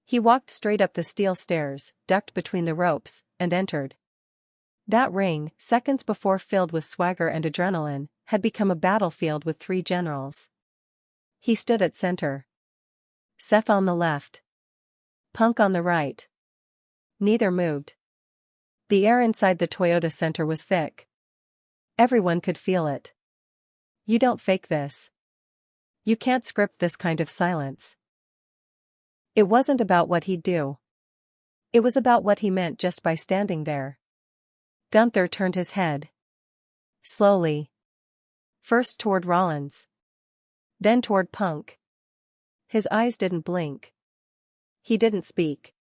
He walked straight up the steel stairs, ducked between the ropes, and entered. That ring, seconds before filled with swagger and adrenaline, had become a battlefield with three generals. He stood at center. Seth on the left. Punk on the right. Neither moved. The air inside the Toyota Center was thick. Everyone could feel it. You don't fake this. You can't script this kind of silence. It wasn't about what he'd do. It was about what he meant just by standing there. Gunther turned his head. Slowly. First toward Rollins. Then toward Punk. His eyes didn't blink. He didn't speak.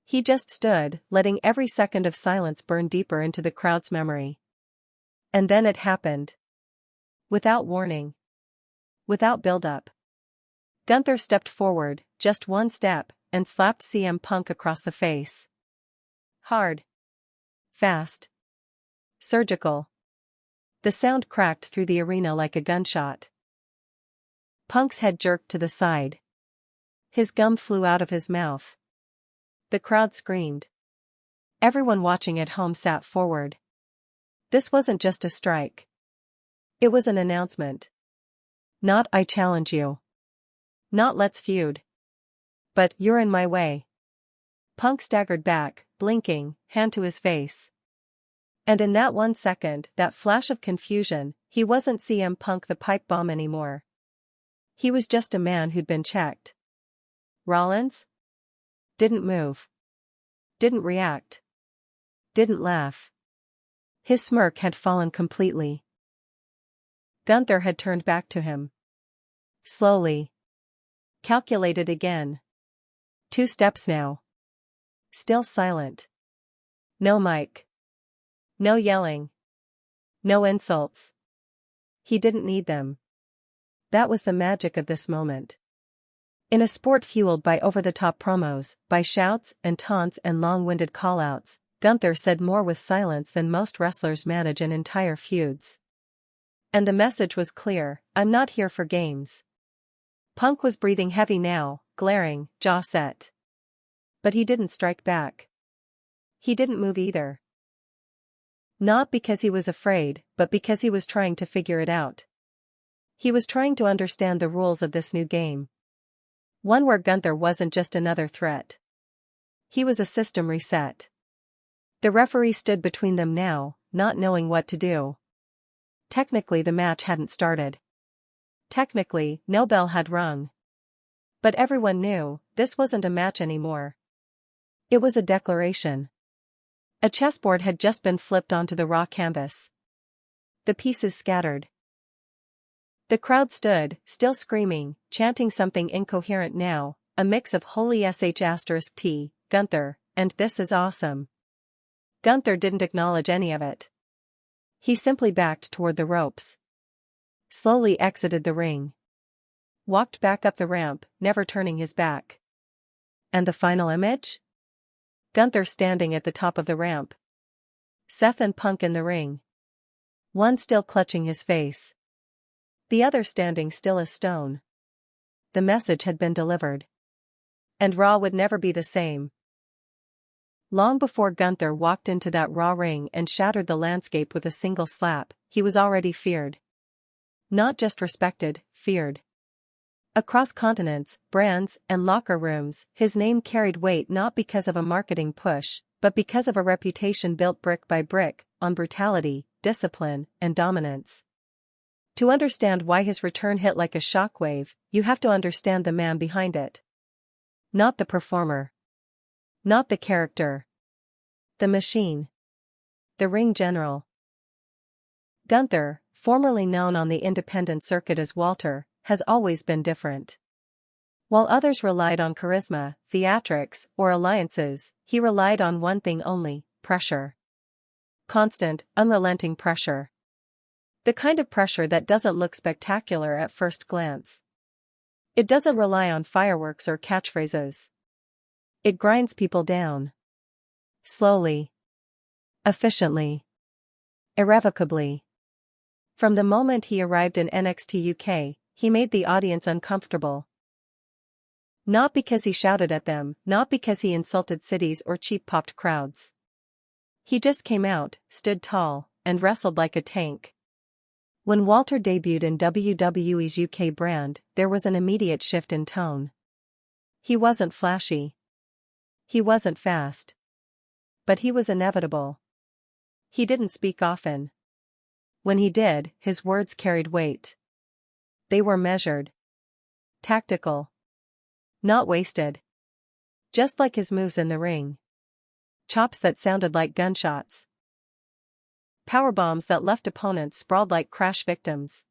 He just stood, letting every second of silence burn deeper into the crowd's memory. And then it happened. Without warning. Without build-up. Gunther stepped forward, just one step, and slapped CM Punk across the face. Hard. Fast. Surgical. The sound cracked through the arena like a gunshot. Punk's head jerked to the side. His gum flew out of his mouth. The crowd screamed. Everyone watching at home sat forward. This wasn't just a strike. It was an announcement. Not "I challenge you." Not "let's feud." But "you're in my way." Punk staggered back, blinking, hand to his face. And in that 1 second, that flash of confusion, he wasn't CM Punk the pipe bomb anymore. He was just a man who'd been checked. Rollins? Didn't move. Didn't react. Didn't laugh. His smirk had fallen completely. Gunther had turned back to him. Slowly. Calculated again. 2 steps now. Still silent. No mic. No yelling. No insults. He didn't need them. That was the magic of this moment. In a sport fueled by over-the-top promos, by shouts and taunts and long-winded call-outs, Gunther said more with silence than most wrestlers manage in entire feuds. And the message was clear: I'm not here for games. Punk was breathing heavy now, glaring, jaw set. But he didn't strike back. He didn't move either. Not because he was afraid, but because he was trying to figure it out. He was trying to understand the rules of this new game. One where Gunther wasn't just another threat. He was a system reset. The referee stood between them now, not knowing what to do. Technically the match hadn't started. Technically, no bell had rung. But everyone knew, this wasn't a match anymore. It was a declaration. A chessboard had just been flipped onto the raw canvas. The pieces scattered. The crowd stood, still screaming, chanting something incoherent now, a mix of "Holy sh*T, Gunther," and "This is awesome." Gunther didn't acknowledge any of it. He simply backed toward the ropes. Slowly exited the ring. Walked back up the ramp, never turning his back. And the final image? Gunther standing at the top of the ramp. Seth and Punk in the ring. One still clutching his face. The other standing still as stone. The message had been delivered. And Raw would never be the same. Long before Gunther walked into that Raw ring and shattered the landscape with a single slap, he was already feared. Not just respected, feared. Across continents, brands, and locker rooms, his name carried weight not because of a marketing push, but because of a reputation built brick by brick, on brutality, discipline, and dominance. To understand why his return hit like a shockwave, you have to understand the man behind it. Not the performer. Not the character. The machine. The ring general. Gunther, formerly known on the independent circuit as Walter, has always been different. While others relied on charisma, theatrics, or alliances, he relied on one thing only: pressure. Constant, unrelenting pressure. The kind of pressure that doesn't look spectacular at first glance. It doesn't rely on fireworks or catchphrases. It grinds people down. Slowly. Efficiently. Irrevocably. From the moment he arrived in NXT UK, he made the audience uncomfortable. Not because he shouted at them, not because he insulted cities or cheap-popped crowds. He just came out, stood tall, and wrestled like a tank. When Walter debuted in WWE's UK brand, there was an immediate shift in tone. He wasn't flashy. He wasn't fast. But he was inevitable. He didn't speak often. When he did, his words carried weight. They were measured. Tactical. Not wasted. Just like his moves in the ring. Chops that sounded like gunshots. Powerbombs that left opponents sprawled like crash victims.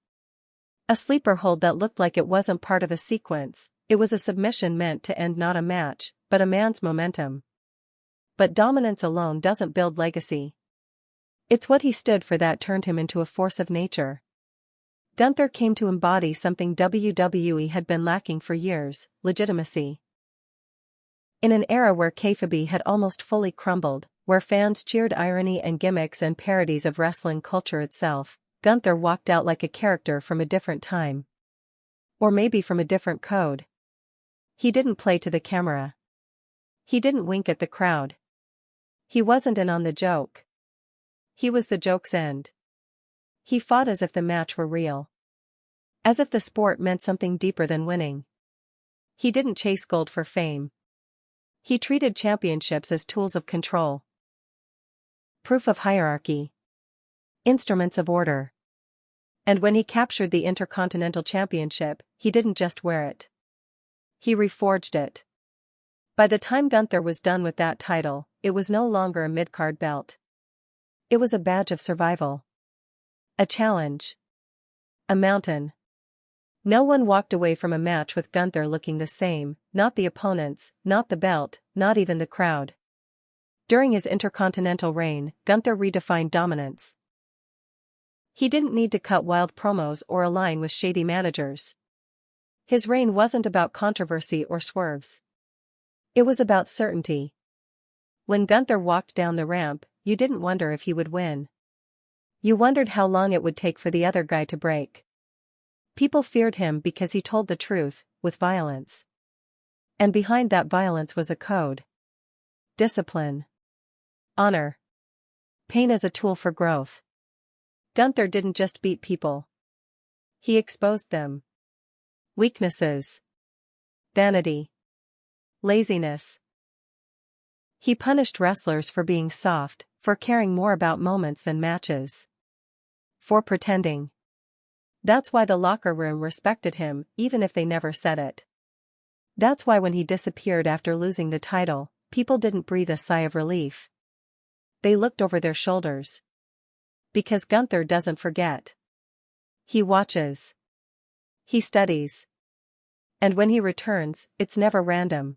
A sleeper hold that looked like it wasn't part of a sequence. It was a submission meant to end not a match, but a man's momentum. But dominance alone doesn't build legacy. It's what he stood for that turned him into a force of nature. Gunther came to embody something WWE had been lacking for years: legitimacy. In an era where kayfabe had almost fully crumbled, where fans cheered irony and gimmicks and parodies of wrestling culture itself, Gunther walked out like a character from a different time. Or maybe from a different code. He didn't play to the camera. He didn't wink at the crowd. He wasn't in on the joke. He was the joke's end. He fought as if the match were real. As if the sport meant something deeper than winning. He didn't chase gold for fame. He treated championships as tools of control. Proof of hierarchy. Instruments of order. And when he captured the Intercontinental Championship, he didn't just wear it. He reforged it. By the time Gunther was done with that title, it was no longer a mid-card belt. It was a badge of survival. A challenge. A mountain. No one walked away from a match with Gunther looking the same, not the opponents, not the belt, not even the crowd. During his Intercontinental reign, Gunther redefined dominance. He didn't need to cut wild promos or align with shady managers. His reign wasn't about controversy or swerves. It was about certainty. When Gunther walked down the ramp, you didn't wonder if he would win. You wondered how long it would take for the other guy to break. People feared him because he told the truth, with violence. And behind that violence was a code. Discipline. Honor. Pain as a tool for growth. Gunther didn't just beat people. He exposed them. Weaknesses. Vanity. Laziness. He punished wrestlers for being soft, for caring more about moments than matches. For pretending. That's why the locker room respected him, even if they never said it. That's why when he disappeared after losing the title, people didn't breathe a sigh of relief. They looked over their shoulders. Because Gunther doesn't forget. He watches. He studies. And when he returns, it's never random.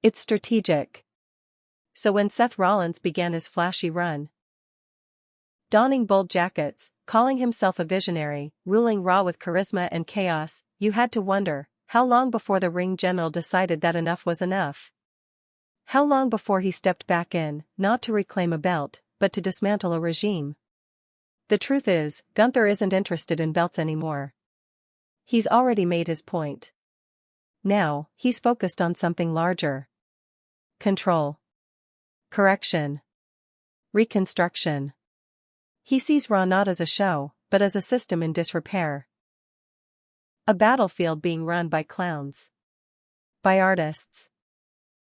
It's strategic. So when Seth Rollins began his flashy run, donning bold jackets, calling himself a visionary, ruling Raw with charisma and chaos, you had to wonder, how long before the ring general decided that enough was enough? How long before he stepped back in, not to reclaim a belt, but to dismantle a regime? The truth is, Gunther isn't interested in belts anymore. He's already made his point. Now, he's focused on something larger. Control. Correction. Reconstruction. He sees Raw not as a show, but as a system in disrepair. A battlefield being run by clowns. By artists.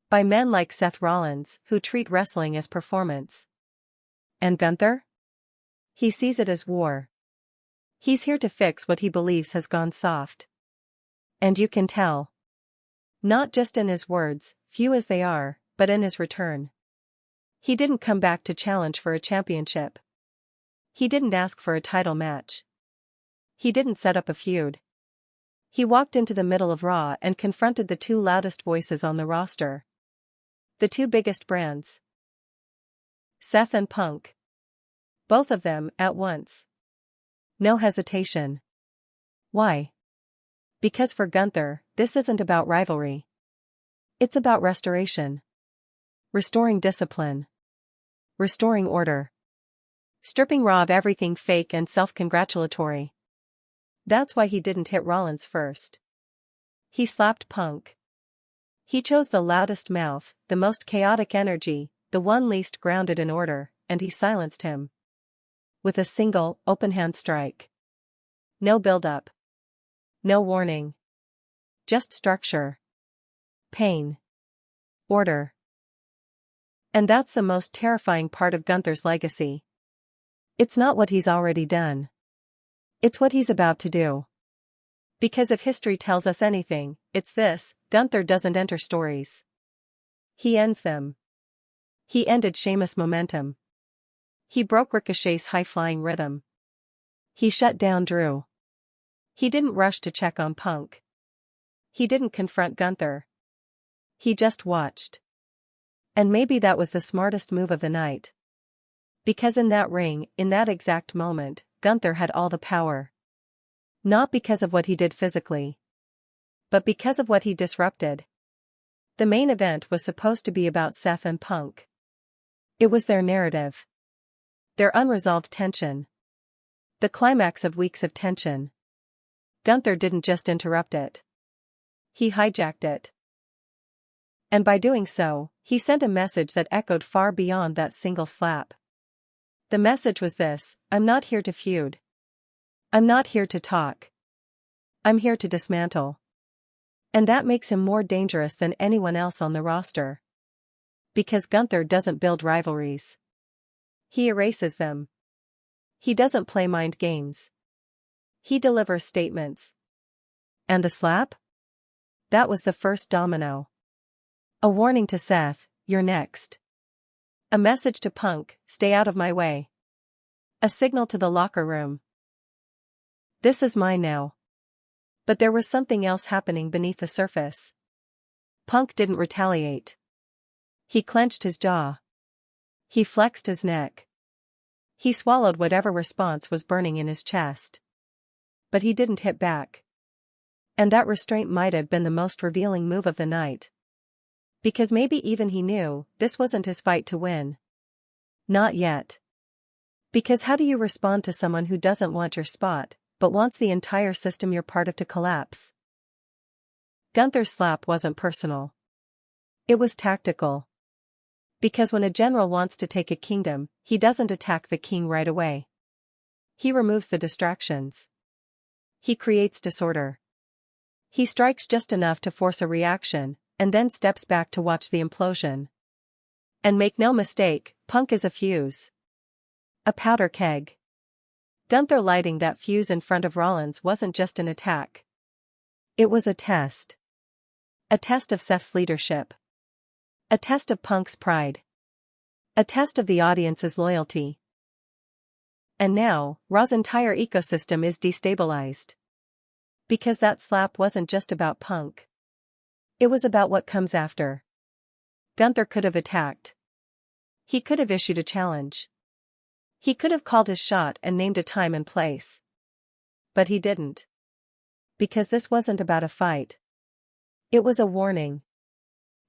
By men like Seth Rollins, who treat wrestling as performance. And Gunther? He sees it as war. He's here to fix what he believes has gone soft. And you can tell. Not just in his words, few as they are, but in his return. He didn't come back to challenge for a championship. He didn't ask for a title match. He didn't set up a feud. He walked into the middle of Raw and confronted the two loudest voices on the roster. The two biggest brands. Seth and Punk. Both of them, at once. No hesitation. Why? Because for Gunther, this isn't about rivalry. It's about restoration. Restoring discipline. Restoring order. Stripping Raw of everything fake and self-congratulatory. That's why he didn't hit Rollins first. He slapped Punk. He chose the loudest mouth, the most chaotic energy, the one least grounded in order, and he silenced him. With a single, open-hand strike. No build-up. No warning. Just structure. Pain. Order. And that's the most terrifying part of Gunther's legacy. It's not what he's already done. It's what he's about to do. Because if history tells us anything, it's this: Gunther doesn't enter stories. He ends them. He ended Sheamus' momentum. He broke Ricochet's high-flying rhythm. He shut down Drew. He didn't rush to check on Punk. He didn't confront Gunther. He just watched. And maybe that was the smartest move of the night. Because in that ring, in that exact moment, Gunther had all the power. Not because of what he did physically, but because of what he disrupted. The main event was supposed to be about Seth and Punk. It was their narrative. Their unresolved tension. The climax of weeks of tension. Gunther didn't just interrupt it. He hijacked it. And by doing so, he sent a message that echoed far beyond that single slap. The message was this: I'm not here to feud. I'm not here to talk. I'm here to dismantle. And that makes him more dangerous than anyone else on the roster. Because Gunther doesn't build rivalries. He erases them. He doesn't play mind games. He delivers statements. And the slap? That was the first domino. A warning to Seth: you're next. A message to Punk: stay out of my way. A signal to the locker room: this is mine now. But there was something else happening beneath the surface. Punk didn't retaliate. He clenched his jaw. He flexed his neck. He swallowed whatever response was burning in his chest. But he didn't hit back. And that restraint might have been the most revealing move of the night. Because maybe even he knew this wasn't his fight to win. Not yet. Because how do you respond to someone who doesn't want your spot, but wants the entire system you're part of to collapse? Gunther's slap wasn't personal. It was tactical. Because when a general wants to take a kingdom, he doesn't attack the king right away. He removes the distractions. He creates disorder. He strikes just enough to force a reaction, and then steps back to watch the implosion. And make no mistake, Punk is a fuse. A powder keg. Gunther lighting that fuse in front of Rollins wasn't just an attack. It was a test. A test of Seth's leadership. A test of Punk's pride. A test of the audience's loyalty. And now, Raw's entire ecosystem is destabilized. Because that slap wasn't just about Punk. It was about what comes after. Gunther could have attacked. He could have issued a challenge. He could have called his shot and named a time and place. But he didn't. Because this wasn't about a fight. It was a warning.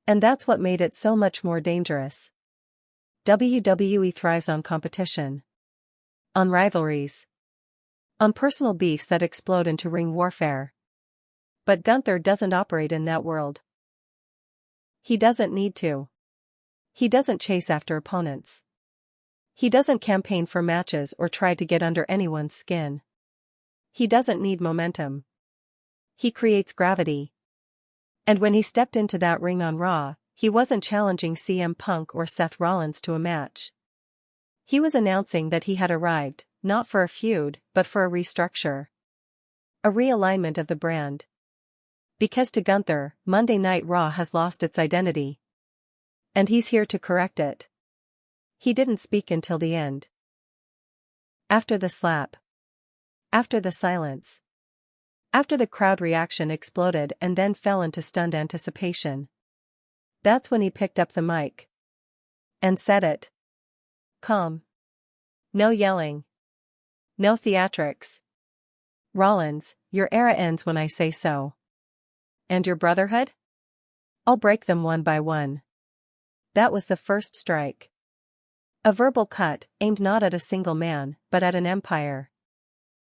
And that's what made it so much more dangerous. WWE thrives on competition. On rivalries. On personal beefs that explode into ring warfare. But Gunther doesn't operate in that world. He doesn't need to. He doesn't chase after opponents. He doesn't campaign for matches or try to get under anyone's skin. He doesn't need momentum. He creates gravity. And when he stepped into that ring on Raw, he wasn't challenging CM Punk or Seth Rollins to a match. He was announcing that he had arrived, not for a feud, but for a restructure. A realignment of the brand. Because to Gunther, Monday Night Raw has lost its identity. And he's here to correct it. He didn't speak until the end. After the slap. After the silence. After the crowd reaction exploded and then fell into stunned anticipation. That's when he picked up the mic. And said it. Calm. No yelling. No theatrics. Rollins, your era ends when I say so. And your brotherhood? I'll break them one by one. That was the first strike. A verbal cut, aimed not at a single man, but at an empire.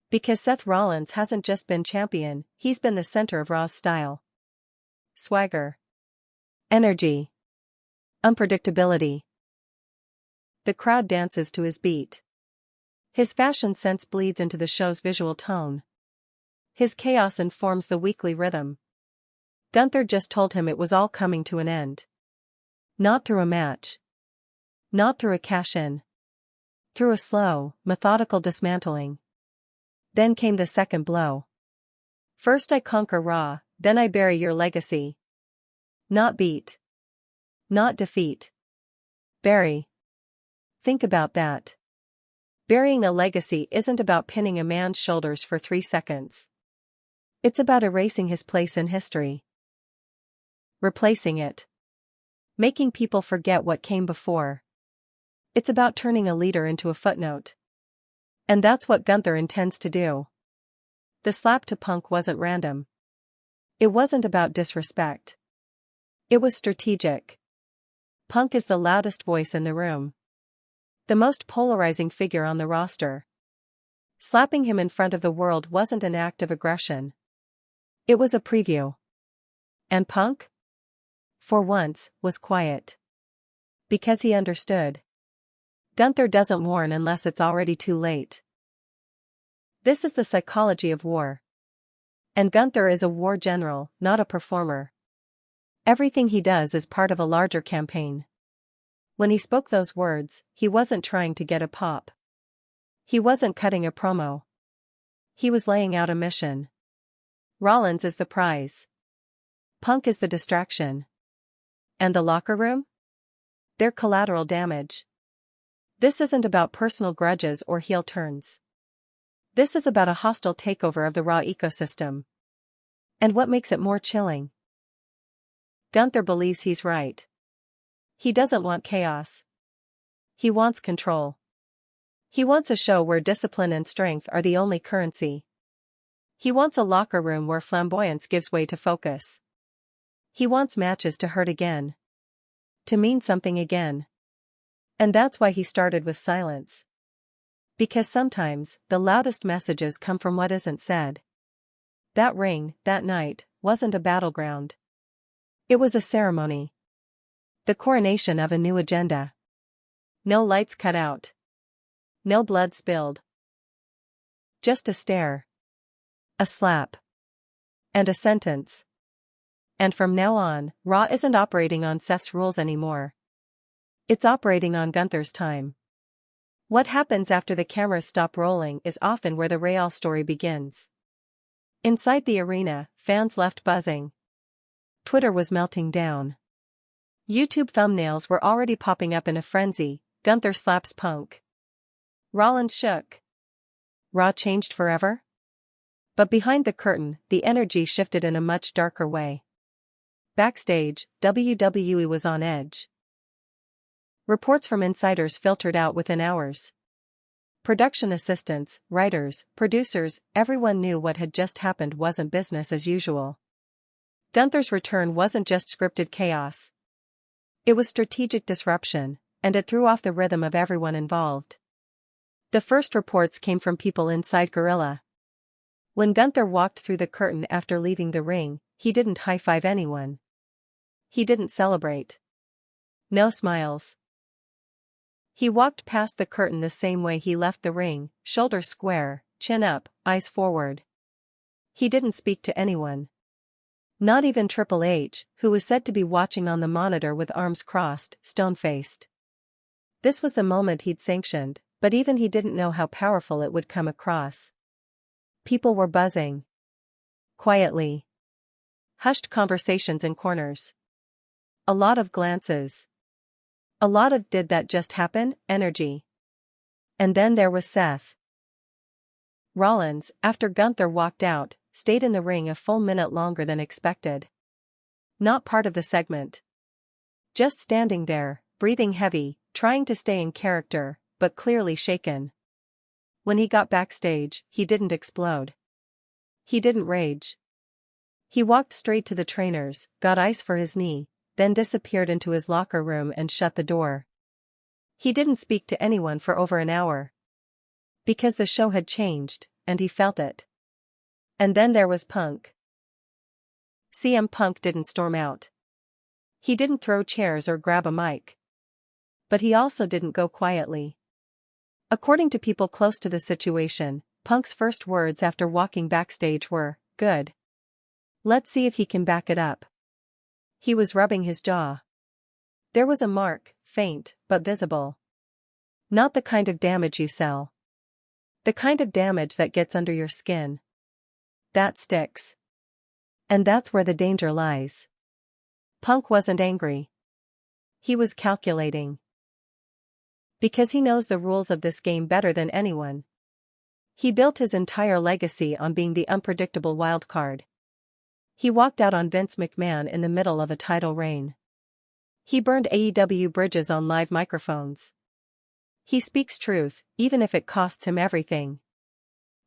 Because Seth Rollins hasn't just been champion, he's been the center of Raw's style. Swagger. Energy. Unpredictability. The crowd dances to his beat. His fashion sense bleeds into the show's visual tone. His chaos informs the weekly rhythm. Gunther just told him it was all coming to an end. Not through a match. Not through a cash-in. Through a slow, methodical dismantling. Then came the second blow. First I conquer Raw, then I bury your legacy. Not beat. Not defeat. Bury. Think about that. Burying a legacy isn't about pinning a man's shoulders for 3 seconds. It's about erasing his place in history. Replacing it. Making people forget what came before. It's about turning a leader into a footnote. And that's what Gunther intends to do. The slap to Punk wasn't random. It wasn't about disrespect. It was strategic. Punk is the loudest voice in the room. The most polarizing figure on the roster. Slapping him in front of the world wasn't an act of aggression. It was a preview. And Punk? For once, was quiet. Because he understood. Gunther doesn't warn unless it's already too late. This is the psychology of war. And Gunther is a war general, not a performer. Everything he does is part of a larger campaign. When he spoke those words, he wasn't trying to get a pop. He wasn't cutting a promo. He was laying out a mission. Rollins is the prize. Punk is the distraction. And the locker room? They're collateral damage. This isn't about personal grudges or heel turns. This is about a hostile takeover of the Raw ecosystem. And what makes it more chilling? Gunther believes he's right. He doesn't want chaos. He wants control. He wants a show where discipline and strength are the only currency. He wants a locker room where flamboyance gives way to focus. He wants matches to hurt again. To mean something again. And that's why he started with silence. Because sometimes, the loudest messages come from what isn't said. That ring, that night, wasn't a battleground. It was a ceremony. The coronation of a new agenda. No lights cut out. No blood spilled. Just a stare. A slap. And a sentence. And from now on, Raw isn't operating on Seth's rules anymore. It's operating on Gunther's time. What happens after the cameras stop rolling is often where the real story begins. Inside the arena, fans left buzzing. Twitter was melting down. YouTube thumbnails were already popping up in a frenzy. Gunther slaps Punk. Rollins shook. Raw changed forever? But behind the curtain, the energy shifted in a much darker way. Backstage, WWE was on edge. Reports from insiders filtered out within hours. Production assistants, writers, producers, everyone knew what had just happened wasn't business as usual. Gunther's return wasn't just scripted chaos. It was strategic disruption, and it threw off the rhythm of everyone involved. The first reports came from people inside Gorilla. When Gunther walked through the curtain after leaving the ring, he didn't high-five anyone. He didn't celebrate. No smiles. He walked past the curtain the same way he left the ring, shoulders square, chin up, eyes forward. He didn't speak to anyone. Not even TripleH, who was said to be watching on the monitor with arms crossed, stone-faced. This was the moment he'd sanctioned, but even he didn't know how powerful it would come across. People were buzzing. Quietly. Hushed conversations in corners. A lot of glances. A lot of "did that just happen?" energy. And then there was Seth Rollins, after Gunther walked out, stayed in the ring a full minute longer than expected. Not part of the segment. Just standing there, breathing heavy, trying to stay in character, but clearly shaken. When he got backstage, he didn't explode. He didn't rage. He walked straight to the trainers, got ice for his knee, then disappeared into his locker room and shut the door. He didn't speak to anyone for over an hour. Because the show had changed, and he felt it. And then there was Punk. CM Punk didn't storm out. He didn't throw chairs or grab a mic. But he also didn't go quietly. According to people close to the situation, Punk's first words after walking backstage were, "Good. Let's see if he can back it up." He was rubbing his jaw. There was a mark, faint, but visible. Not the kind of damage you sell. The kind of damage that gets under your skin. That sticks. And that's where the danger lies. Punk wasn't angry. He was calculating. Because he knows the rules of this game better than anyone. He built his entire legacy on being the unpredictable wild card. He walked out on Vince McMahon in the middle of a title reign. He burned AEW bridges on live microphones. He speaks truth, even if it costs him everything.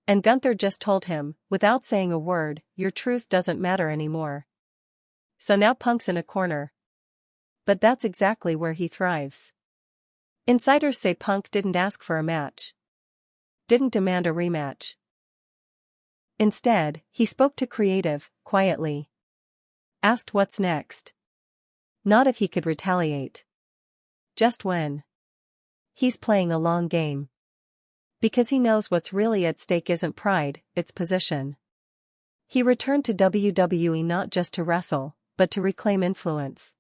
And Gunther just told him, without saying a word, your truth doesn't matter anymore. So now Punk's in a corner. But that's exactly where he thrives. Insiders say Punk didn't ask for a match. Didn't demand a rematch. Instead, he spoke to creative, quietly. Asked what's next. Not if he could retaliate. Just when. He's playing a long game. Because he knows what's really at stake isn't pride, it's position. He returned to WWE not just to wrestle, but to reclaim influence.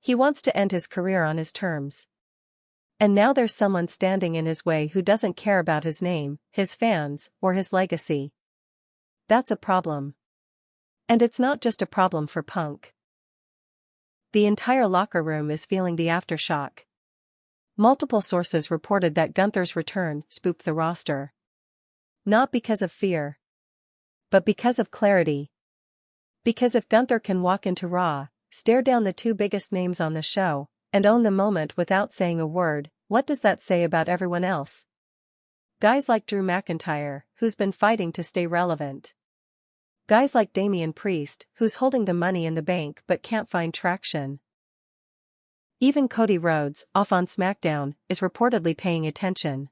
He wants to end his career on his terms. And now there's someone standing in his way who doesn't care about his name, his fans, or his legacy. That's a problem. And it's not just a problem for Punk. The entire locker room is feeling the aftershock. Multiple sources reported that Gunther's return spooked the roster. Not because of fear. But because of clarity. Because if Gunther can walk into Raw, stare down the two biggest names on the show, and own the moment without saying a word, what does that say about everyone else? Guys like Drew McIntyre, who's been fighting to stay relevant. Guys like Damian Priest, who's holding the money in the bank but can't find traction. Even Cody Rhodes, off on SmackDown, is reportedly paying attention.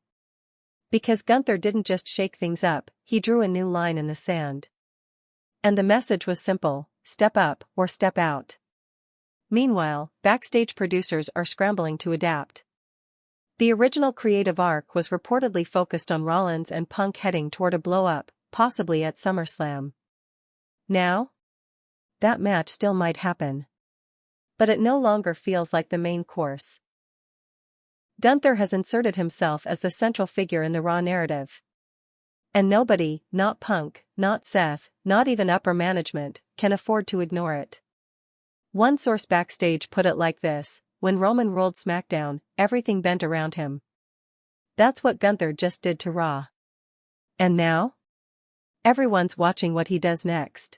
Because Gunther didn't just shake things up, he drew a new line in the sand. And the message was simple, step up or step out. Meanwhile, backstage producers are scrambling to adapt. The original creative arc was reportedly focused on Rollins and Punk heading toward a blow-up, possibly at SummerSlam. Now? That match still might happen. But it no longer feels like the main course. Gunther has inserted himself as the central figure in the Raw narrative. And nobody, not Punk, not Seth, not even upper management, can afford to ignore it. One source backstage put it like this, when Roman ruled SmackDown, everything bent around him. That's what Gunther just did to Raw. And now? Everyone's watching what he does next.